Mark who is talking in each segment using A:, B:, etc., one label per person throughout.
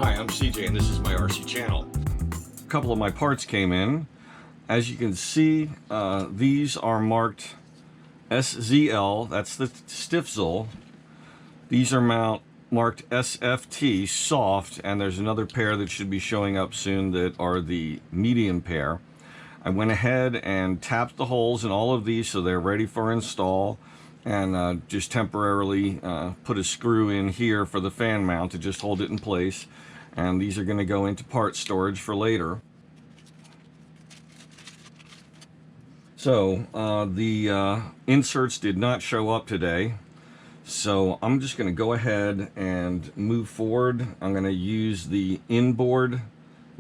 A: Hi, I'm CJ and this is my RC channel. A couple of my parts came in. As you can see, these are marked SZL, that's the stiff sole. These are marked SFT, soft, and there's another pair that should be showing up soon that are the medium pair. I went ahead and tapped the holes in all of these so they're ready for install, and just temporarily put a screw in here for the fan mount to just hold it in place. And these are going to go into part storage for later. So the inserts did not show up today, so I'm just going to go ahead and move forward. I'm going to use the inboard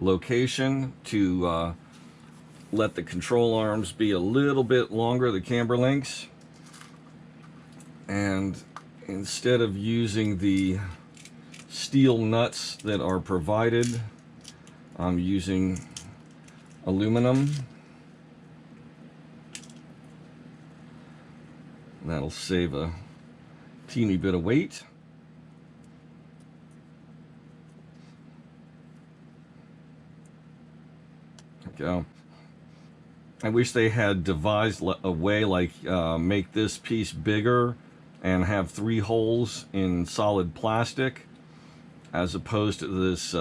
A: location to let the control arms be a little bit longer, the camber links, and instead of using the steel nuts that are provided, I'm using aluminum. That'll save a teeny bit of weight. There we go. I wish they had devised a way like make this piece bigger and have 3 holes in solid plastic as opposed to this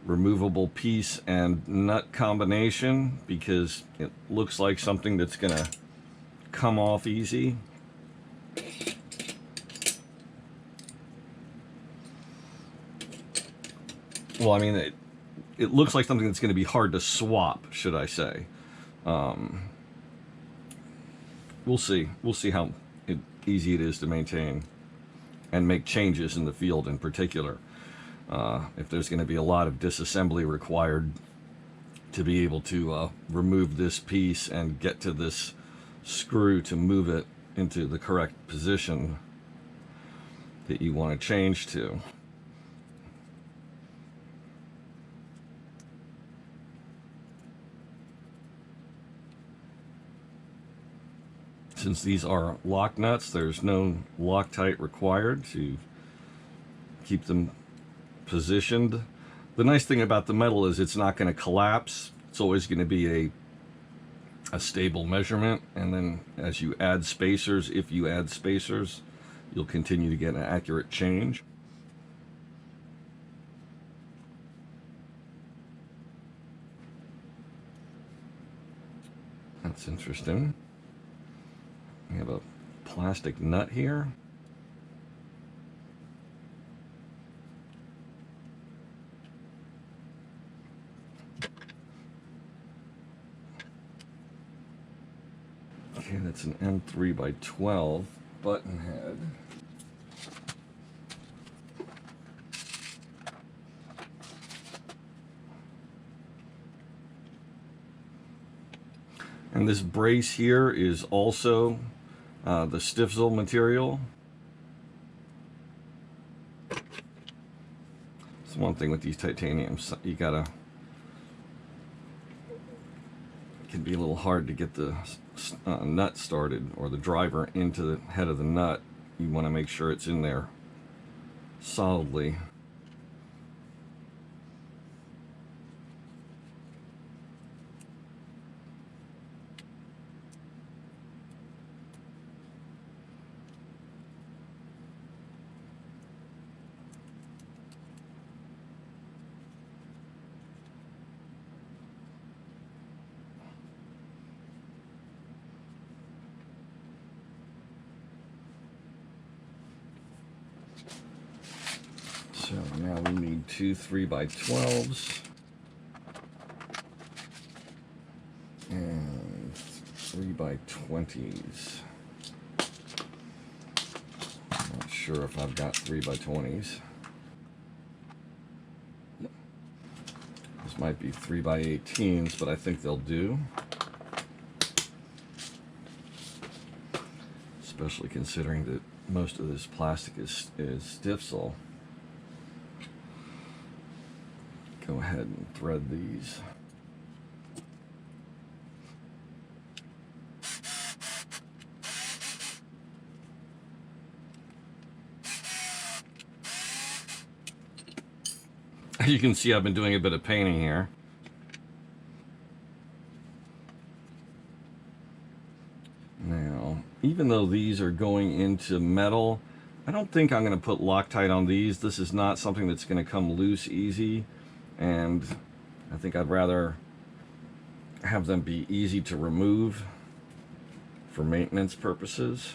A: removable piece and nut combination, because it looks like something that's gonna come off easy. Well, I mean, it looks like something that's going to be hard to swap, should I say. We'll see. We'll see how easy it is to maintain and make changes in the field in particular. If there's going to be a lot of disassembly required to be able to remove this piece and get to this screw to move it into the correct position that you want to change to. Since these are lock nuts, there's no Loctite required to keep them positioned. The nice thing about the metal is it's not going to collapse. It's always going to be a stable measurement, and then as you add spacers, if you add spacers, you'll continue to get an accurate change. That's interesting. We have a plastic nut here. Okay, that's an M3 by 12 button head. And this brace here is also the stiff sole material. It's one thing with these titaniums, you gotta, it can be a little hard to get the nut started, or the driver into the head of the nut. You want to make sure it's in there solidly. So now we need 2 3x12s and 3x20s. Not sure if I've got 3x20s. Yep. This might be 3x18s, but I think they'll do. Especially considering that most of this plastic is stiff sole. Go ahead and thread these. As you can see, I've been doing a bit of painting here. Now, even though these are going into metal, I don't think I'm going to put Loctite on these. This is not something that's going to come loose easy, and I think I'd rather have them be easy to remove for maintenance purposes.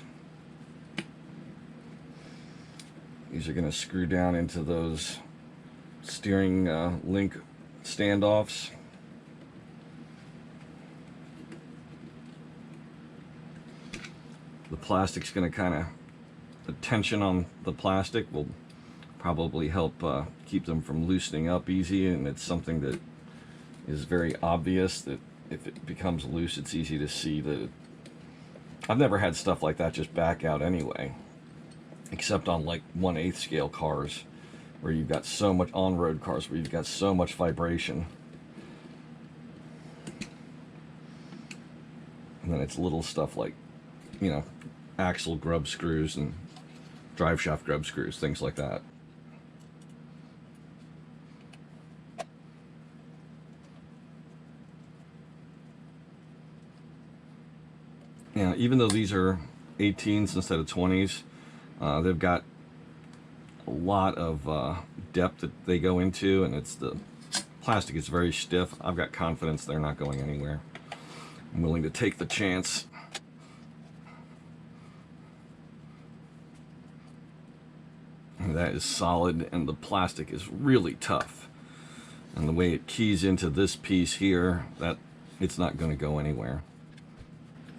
A: These are going to screw down into those steering link standoffs. The plastic's going to kind of, the tension on the plastic will probably help keep them from loosening up easy, and it's something that is very obvious that if it becomes loose, it's easy to see that I've never had stuff like that just back out anyway, except on like 1/8 scale cars where you've got so much, on-road cars where you've got so much vibration. And then it's little stuff like, you know, axle grub screws and drive shaft grub screws, things like that. Yeah, even though these are 18s instead of 20s, they've got a lot of depth that they go into, and it's the plastic is very stiff. I've got confidence they're not going anywhere. I'm willing to take the chance. And that is solid, and the plastic is really tough. And the way it keys into this piece here, that it's not going to go anywhere.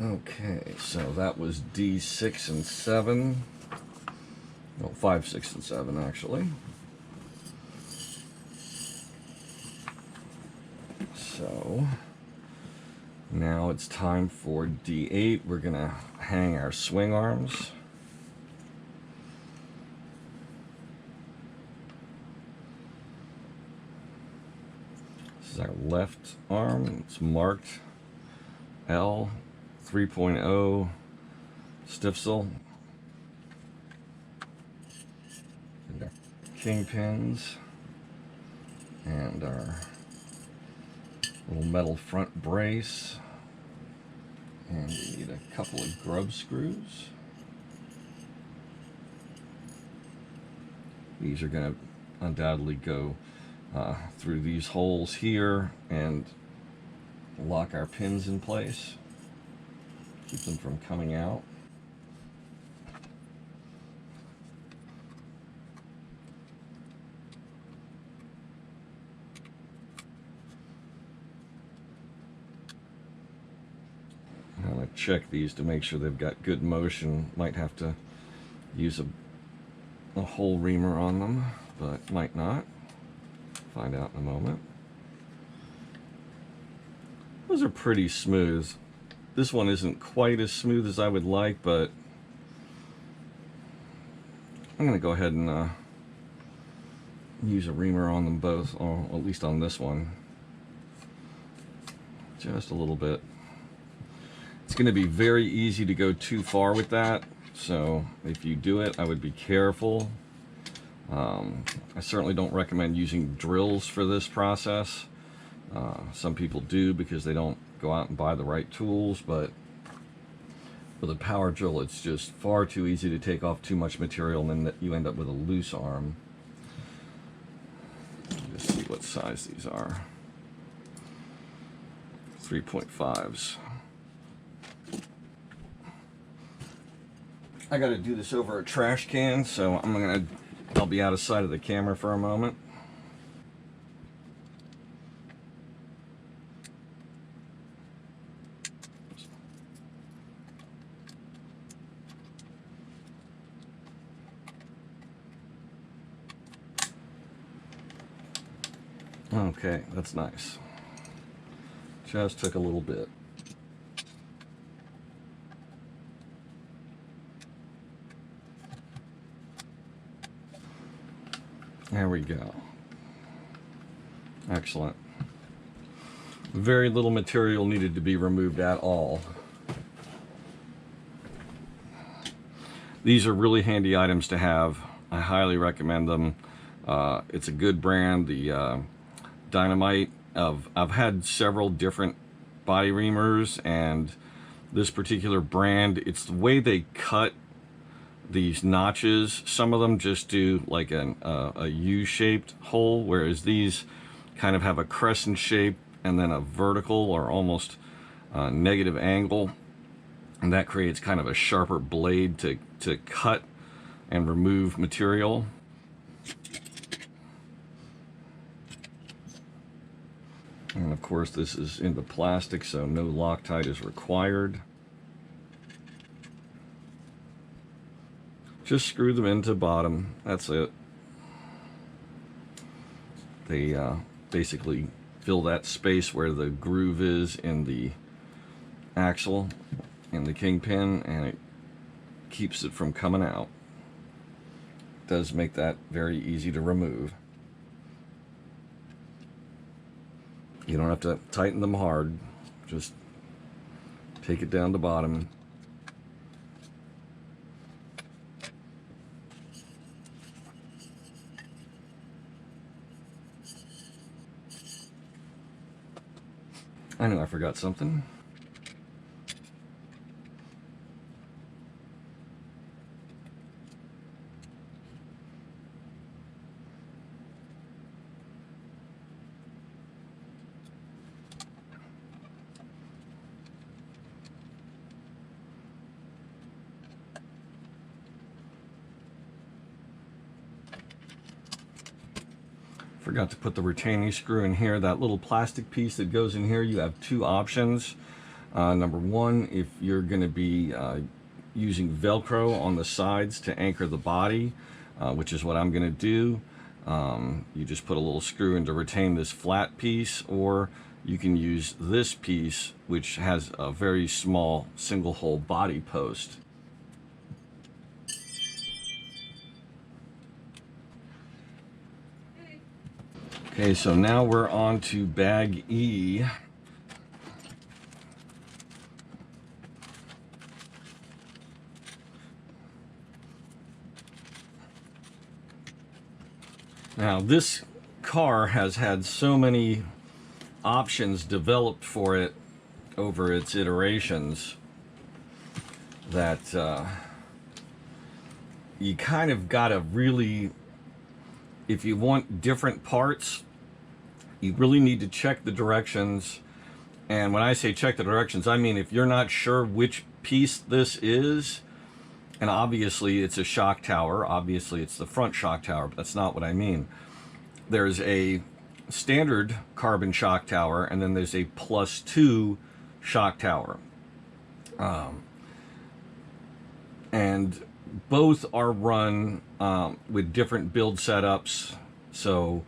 A: Okay, so that was D6 and 7. Well, 5, 6, and 7 actually. So now it's time for D8. We're going to hang our swing arms. This is our left arm. It's marked L 3.0 Stifsel. And our kingpins and our little metal front brace, and we need a couple of grub screws. These are going to undoubtedly go through these holes here and lock our pins in place, keep them from coming out. I'm going to check these to make sure they've got good motion. Might have to use a hole reamer on them, but might not. Find out in a moment. Those are pretty smooth. This one isn't quite as smooth as I would like, but I'm going to go ahead and use a reamer on them both, or at least on this one. Just a little bit. It's going to be very easy to go too far with that, so if you do it, I would be careful. I certainly don't recommend using drills for this process. Some people do because they don't go out and buy the right tools, but with a power drill, it's just far too easy to take off too much material, and then you end up with a loose arm. Let's see what size these are. 3.5s. I got to do this over a trash can, so I'll be out of sight of the camera for a moment. Okay, that's nice. Just took a little bit. There we go. Excellent. Very little material needed to be removed at all. These are really handy items to have. I highly recommend them. It's a good brand. The Dynamite. I've had several different body reamers, and this particular brand, it's the way they cut these notches. Some of them just do like a U-shaped hole, whereas these kind of have a crescent shape and then a vertical or almost negative angle, and that creates kind of a sharper blade to cut and remove material. And of course this is into plastic, so no Loctite is required. Just screw them into bottom, that's it. They basically fill that space where the groove is in the axle, in the kingpin, and it keeps it from coming out. It does make that very easy to remove. You don't have to tighten them hard, just take it down to bottom. I knew I forgot something. Forgot to put the retaining screw in here. That little plastic piece that goes in here, you have two options. Number one, if you're going to be using Velcro on the sides to anchor the body, which is what I'm going to do, you just put a little screw in to retain this flat piece, or you can use this piece, which has a very small single hole body post. Okay, so now we're on to bag E. Now this car has had so many options developed for it over its iterations that you kind of gotta really, if you want different parts, you really need to check the directions. And when I say check the directions, I mean if you're not sure which piece this is, and obviously it's a shock tower, obviously it's the front shock tower, but that's not what I mean. There's a standard carbon shock tower, and then there's a +2 shock tower. And both are run with different build setups, so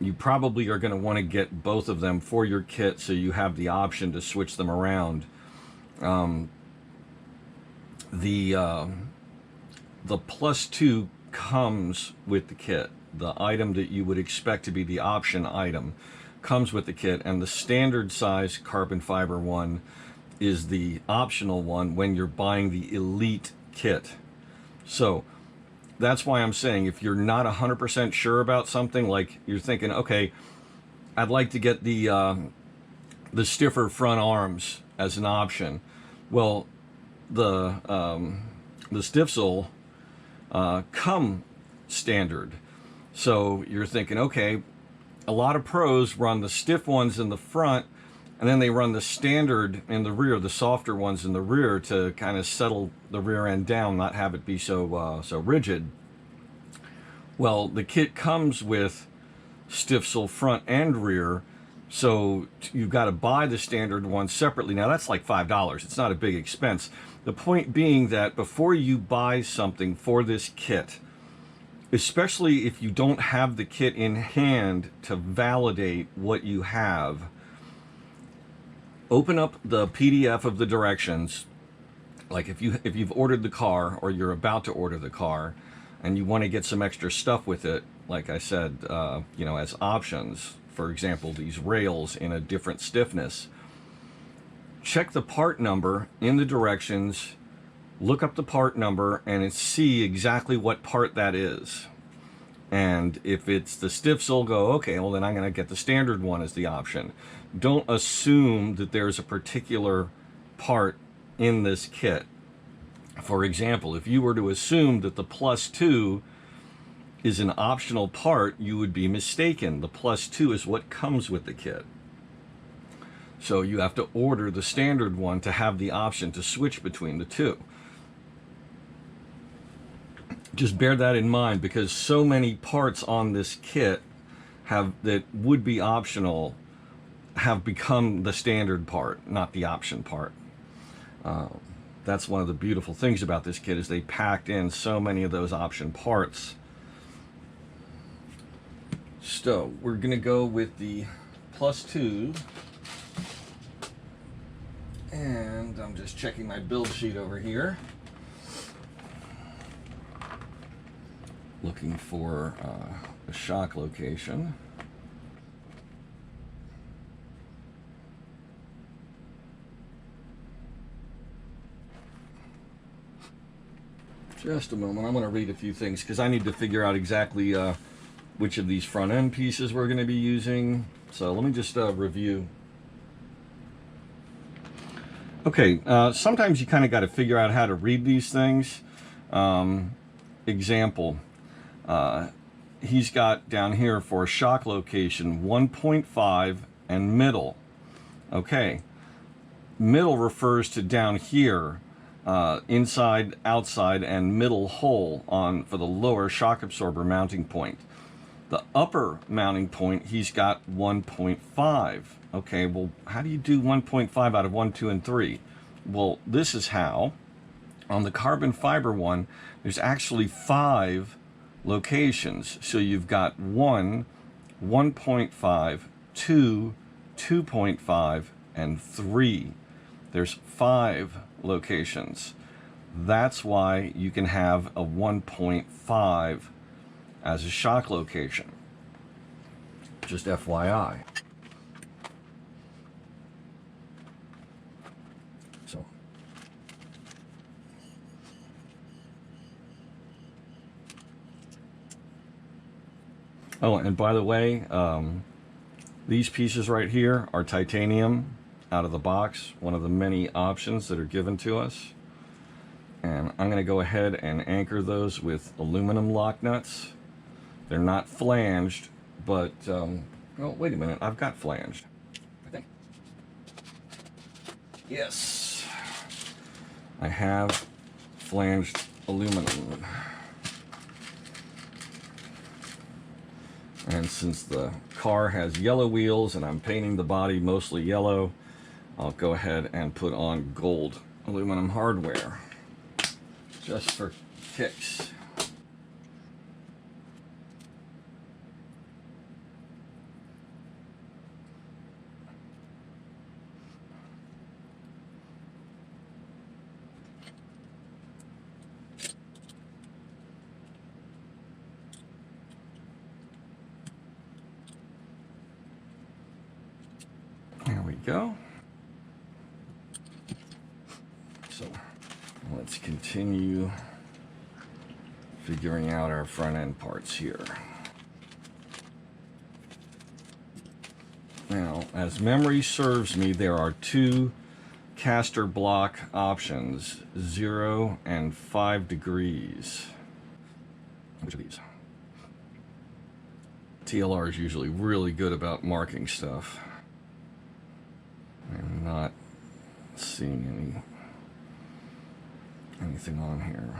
A: you probably are going to want to get both of them for your kit so you have the option to switch them around. The +2 comes with the kit. The item that you would expect to be the option item comes with the kit, and the standard size carbon fiber one is the optional one when you're buying the elite kit. So that's why I'm saying, if you're not 100% sure about something, like you're thinking, okay, I'd like to get the stiffer front arms as an option. Well, the Stifsel come standard. So you're thinking, okay, a lot of pros run the stiff ones in the front, and then they run the standard in the rear, the softer ones in the rear, to kind of settle the rear end down, not have it be so rigid. Well, the kit comes with Stifsel front and rear, so you've got to buy the standard one separately. Now that's like $5. It's not a big expense. The point being that before you buy something for this kit, especially if you don't have the kit in hand to validate what you have, open up the PDF of the directions. Like if you've ordered the car, or you're about to order the car, and you want to get some extra stuff with it, like I said, you know, as options, for example, these rails in a different stiffness, check the part number in the directions, look up the part number, and see exactly what part that is. And if it's the stiff sole, go, okay, well then I'm going to get the standard one as the option. Don't assume that there's a particular part in this kit. For example, if you were to assume that the +2 is an optional part, you would be mistaken. The +2 is what comes with the kit. So you have to order the standard one to have the option to switch between the two. Just bear that in mind, because so many parts on this kit that would be optional have become the standard part, not the option part. That's one of the beautiful things about this kit, is they packed in so many of those option parts. So we're going to go with the +2. And I'm just checking my build sheet over here, looking for a shock location. Just a moment, I'm going to read a few things because I need to figure out exactly which of these front end pieces we're going to be using. So let me just review. Okay, sometimes you kind of got to figure out how to read these things. Example, he's got down here for shock location 1.5 and middle. Okay, middle refers to down here, inside, outside, and middle hole on for the lower shock absorber mounting point. The upper mounting point, he's got 1.5. Okay, well, how do you do 1.5 out of 1, 2, and 3? Well, this is how. On the carbon fiber one, there's actually 5 locations. So you've got 1, 1.5, 2, 2.5, and 3. There's 5 locations. That's why you can have a 1.5 as a shock location. Just FYI. So oh, and by the way, these pieces right here are titanium out of the box, one of the many options that are given to us. And I'm going to go ahead and anchor those with aluminum lock nuts. They're not flanged, but, oh, wait a minute, I've got flanged, I think. Yes, I have flanged aluminum. And since the car has yellow wheels and I'm painting the body mostly yellow, I'll go ahead and put on gold aluminum hardware, just for kicks. There we go. So let's continue figuring out our front end parts here. Now, as memory serves me, there are 2 caster block options, 0 and 5 degrees. Which of these? TLR is usually really good about marking stuff. I'm not seeing anything on here.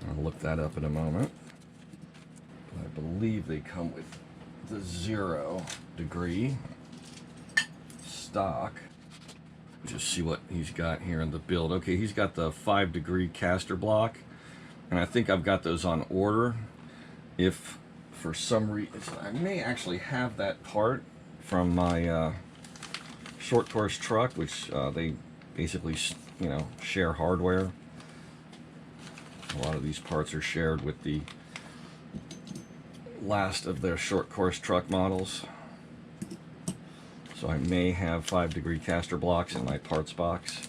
A: I'll look that up in a moment. But I believe they come with the 0 degree stock. Just see what he's got here in the build. Okay, he's got the 5 degree caster block, and I think I've got those on order. If for some reason, I may actually have that part from my short course truck, which they basically, you know, share hardware. A lot of these parts are shared with the last of their short course truck models. So I may have 5-degree caster blocks in my parts box.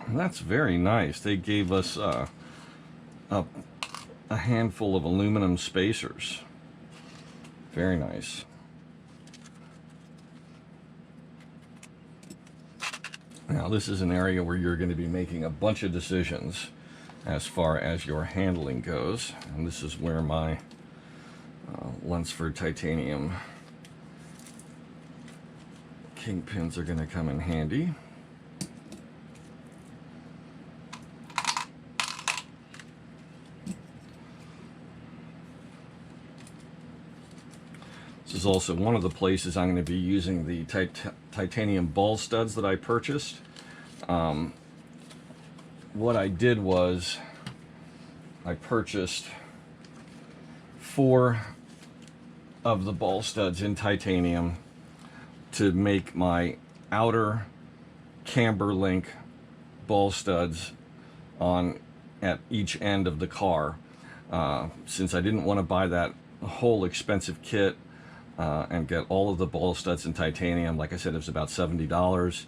A: That's very nice. They gave us a handful of aluminum spacers. Very nice. Now this is an area where you're going to be making a bunch of decisions as far as your handling goes, and this is where my Lunsford titanium kingpins are going to come in handy. This is also one of the places I'm going to be using the titanium ball studs that I purchased. What I did was I purchased 4 of the ball studs in titanium to make my outer camber link ball studs at each end of the car. Since I didn't want to buy that whole expensive kit and get all of the ball studs in titanium, like I said, it was about $70.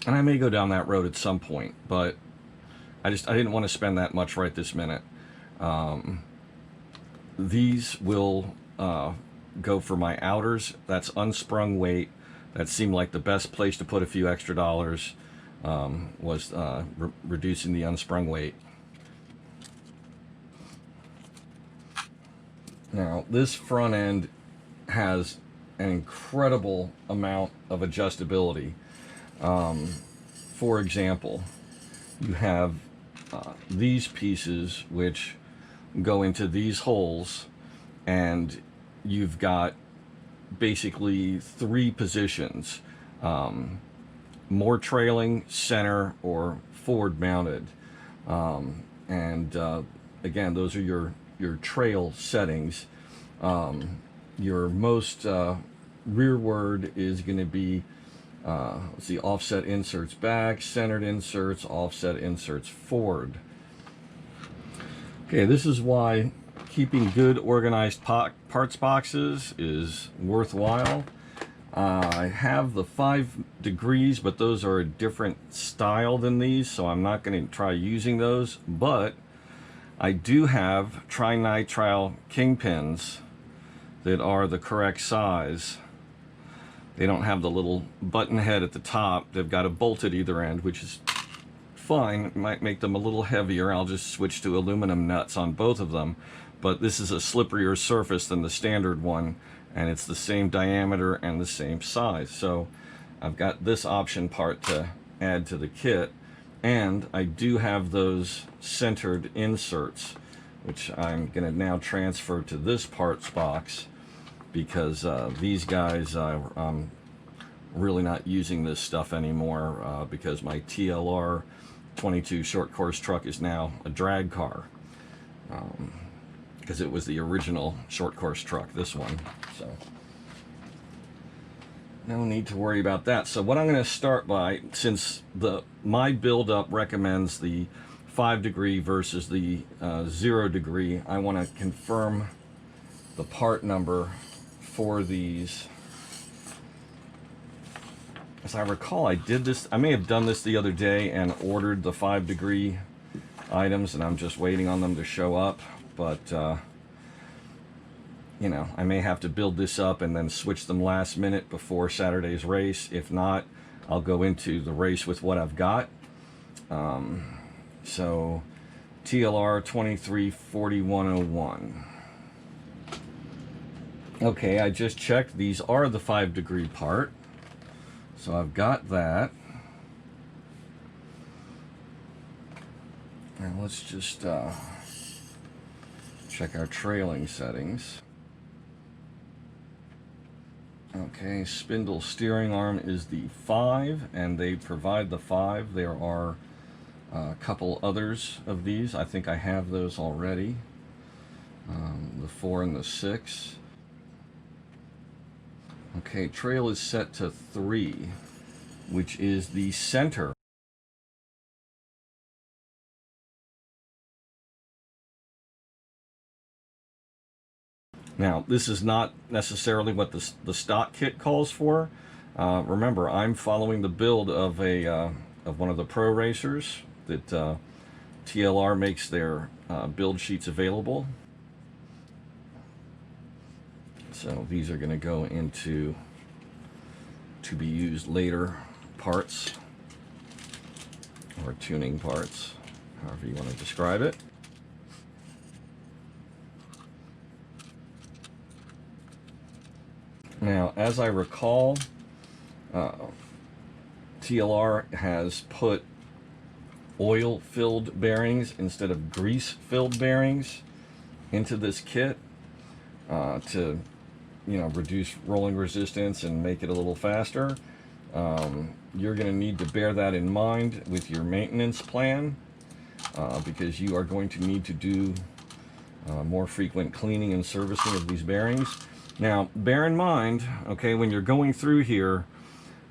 A: And I may go down that road at some point, but I didn't want to spend that much right this minute. These will go for my outers. That's unsprung weight. That seemed like the best place to put a few extra dollars, was reducing the unsprung weight. Now this front end has an incredible amount of adjustability. For example, you have these pieces which go into these holes, and you've got basically 3 positions: more trailing, center, or forward mounted. Again, those are your trail settings. Your most rearward is going to be let's see, offset inserts back, centered inserts, offset inserts forward. Okay, this is why keeping good organized parts boxes is worthwhile. I have the 5 degrees, but those are a different style than these, so I'm not going to try using those. But I do have trinitrile kingpins that are the correct size. They don't have the little button head at the top. They've got a bolt at either end, which is fine. It might make them a little heavier. I'll just switch to aluminum nuts on both of them. But this is a slipperier surface than the standard one, and it's the same diameter and the same size. So I've got this option part to add to the kit. And I do have those centered inserts, which I'm going to now transfer to this parts box, because these guys, I'm really not using this stuff anymore, because my TLR 22 short course truck is now a drag car, because it was the original short course truck, this one. So no need to worry about that. So what I'm going to start by, since my build-up recommends the 5 degree versus the 0 degree, I want to confirm the part number for these. As I recall, I did this, I may have done this the other day and ordered the 5 degree items, and I'm just waiting on them to show up. But you know, I may have to build this up and then switch them last minute before Saturday's race. If not, I'll go into the race with what I've got. So TLR 234101. Okay, I just checked. These are the 5 degree part. So I've got that. And let's just check our trailing settings. Okay, spindle steering arm is the 5, and they provide the 5. There are a couple others of these. I think I have those already. The 4 and the 6. Okay, trail is set to 3, which is the center. Now, this is not necessarily what the stock kit calls for. Remember, I'm following the build of one of the pro racers that TLR makes their build sheets available. So these are going to go into to be used later parts, or tuning parts, however you want to describe it. Now, as I recall, TLR has put oil-filled bearings instead of grease-filled bearings into this kit to, reduce rolling resistance and make it a little faster. You're going to need to bear that in mind with your maintenance plan because you are going to need to do more frequent cleaning and servicing of these bearings. Now, bear in mind, okay, when you're going through here,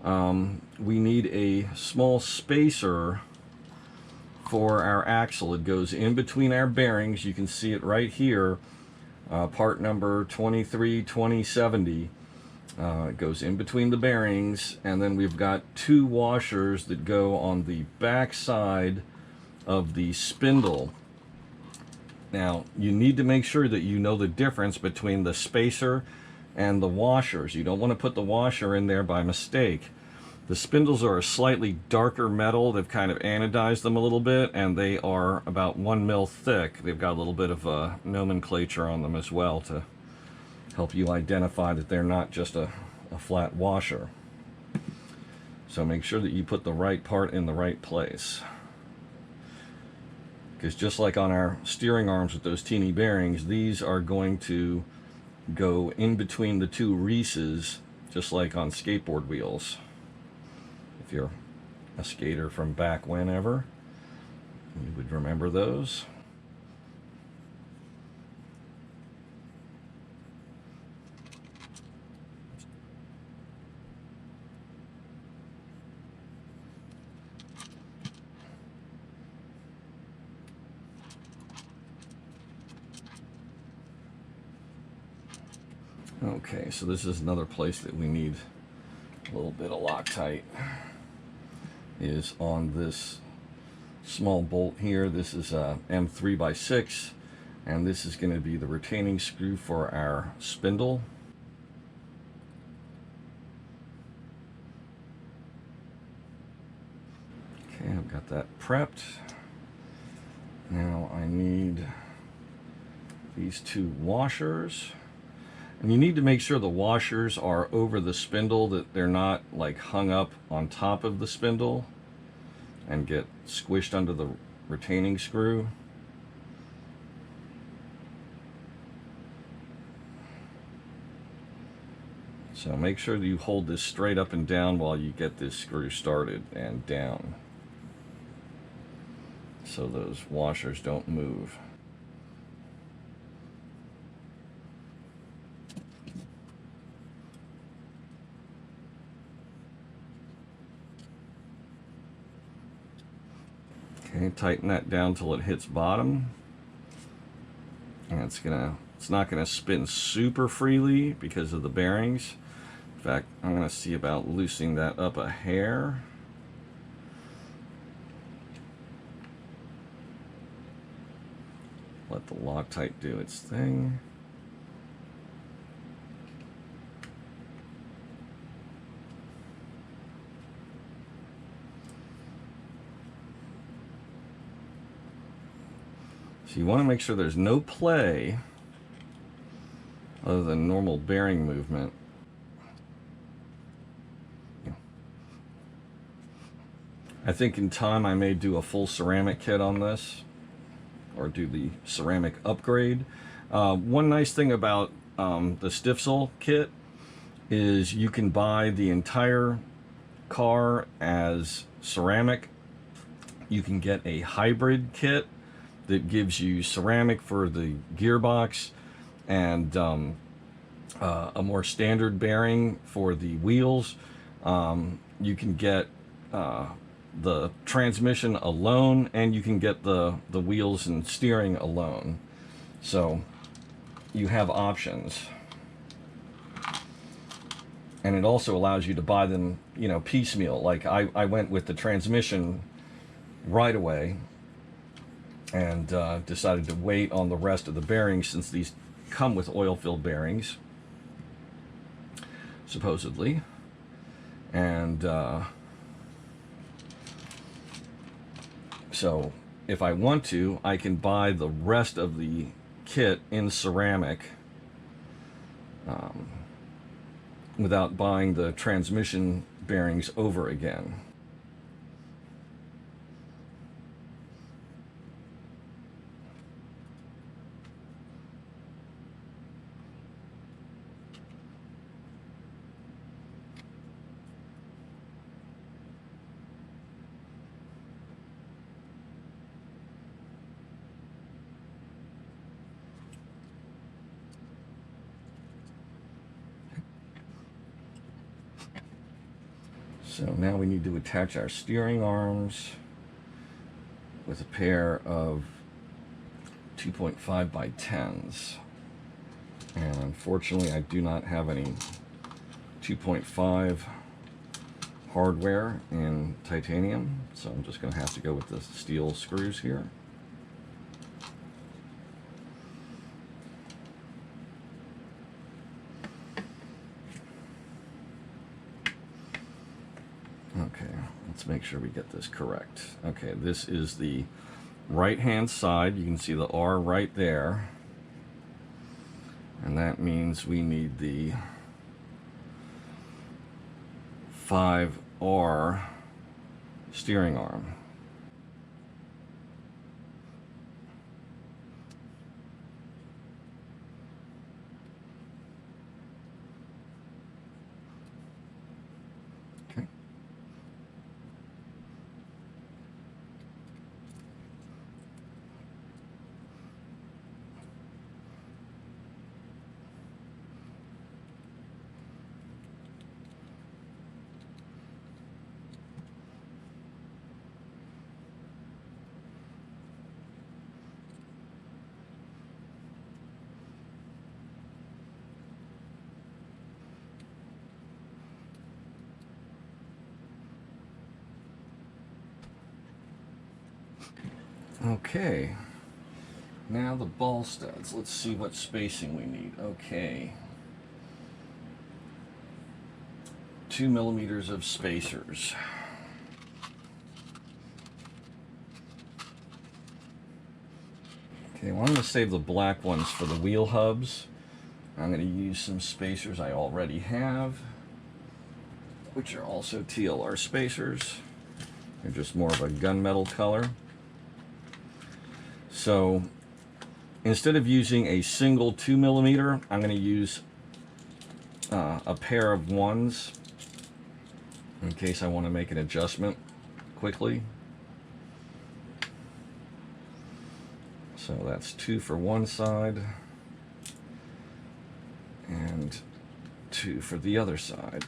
A: we need a small spacer for our axle. It goes in between our bearings. You can see it right here, part number 232070. It goes in between the bearings, and then we've got 2 washers that go on the back side of the spindle. Now, you need to make sure that you know the difference between the spacer and the washers. You don't want to put the washer in there by mistake. The spindles are a slightly darker metal. They've kind of anodized them a little bit, and they are about 1 mil thick. They've got a little bit of nomenclature on them as well to help you identify that they're not just a flat washer. So make sure that you put the right part in the right place. Because just like on our steering arms with those teeny bearings, these are going to go in between the 2 Reeses, just like on skateboard wheels. If you're a skater from back whenever, you would remember those. Okay, so this is another place that we need a little bit of Loctite, is on this small bolt here. This is a M3x6, and this is going to be the retaining screw for our spindle. Okay, I've got that prepped. Now I need these 2 washers. And you need to make sure the washers are over the spindle, that they're not like hung up on top of the spindle and get squished under the retaining screw. So make sure that you hold this straight up and down while you get this screw started and down, so those washers don't move. Okay, tighten that down till it hits bottom. And it's not gonna spin super freely because of the bearings. In fact, I'm gonna see about loosening that up a hair. Let the Loctite do its thing. So you want to make sure there's no play other than normal bearing movement. I think in time I may do a full ceramic kit on this, or do the ceramic upgrade. One nice thing about the Spindle kit is you can buy the entire car as ceramic. You can get a hybrid kit that gives you ceramic for the gearbox and a more standard bearing for the wheels. You can get the transmission alone, and you can get the wheels and steering alone. So you have options. And it also allows you to buy them, you know, piecemeal. Like I went with the transmission right away and decided to wait on the rest of the bearings, since these come with oil-filled bearings, supposedly. And so if I want to, I can buy the rest of the kit in ceramic without buying the transmission bearings over again. So now we need to attach our steering arms with a pair of 2.5 by 10s. And unfortunately, I do not have any 2.5 hardware in titanium, so I'm just going to have to go with the steel screws here. Okay, let's make sure we get this correct. Okay, this is the right-hand side. You can see the R right there. And that means we need the 5R steering arm. Okay. Okay, now the ball studs. Let's see what spacing we need. Okay, 2 millimeters of spacers. Okay, well, I'm going to save the black ones for the wheel hubs. I'm going to use some spacers I already have, which are also TLR spacers. They're just more of a gunmetal color. So instead of using a single 2 millimeter, I'm going to use a pair of ones in case I want to make an adjustment quickly. So that's 2 for one side and 2 for the other side.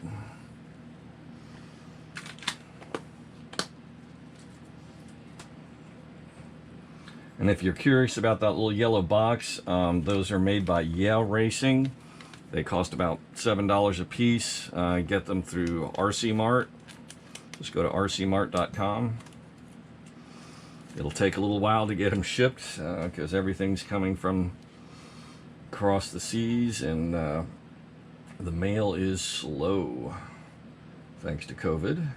A: And if you're curious about that little yellow box, those are made by Yale Racing. They cost about $7 a piece. Get them through RC Mart. Just go to rcmart.com. It'll take a little while to get them shipped because everything's coming from across the seas, and the mail is slow thanks to COVID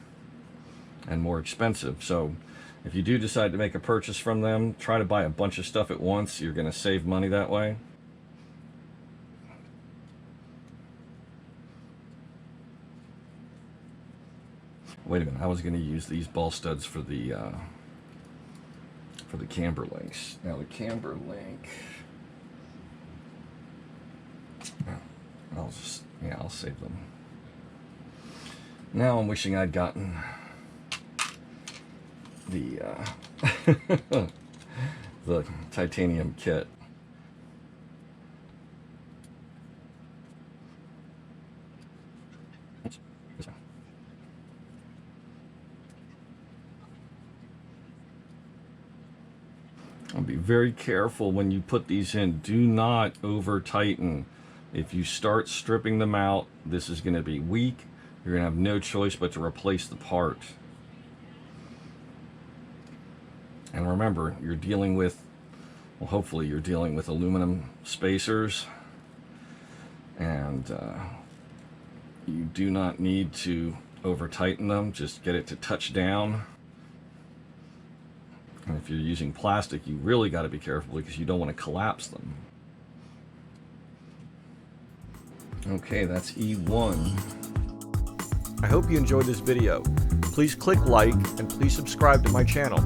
A: and more expensive. So if you do decide to make a purchase from them, try to buy a bunch of stuff at once. You're going to save money that way. Wait a minute, I was going to use these ball studs for the camber links. Now the camber link, I'll save them. Now I'm wishing I'd gotten the the titanium kit. And be very careful when you put these in. Do not over tighten. If you start stripping them out, this is going to be weak. You're going to have no choice but to replace the part. And remember, you're dealing with, well, hopefully you're dealing with aluminum spacers, and you do not need to over tighten them. Just get it to touch down. And if you're using plastic, you really got to be careful because you don't want to collapse them. Okay, that's E1. I hope you enjoyed this video. Please click like and please subscribe to my channel.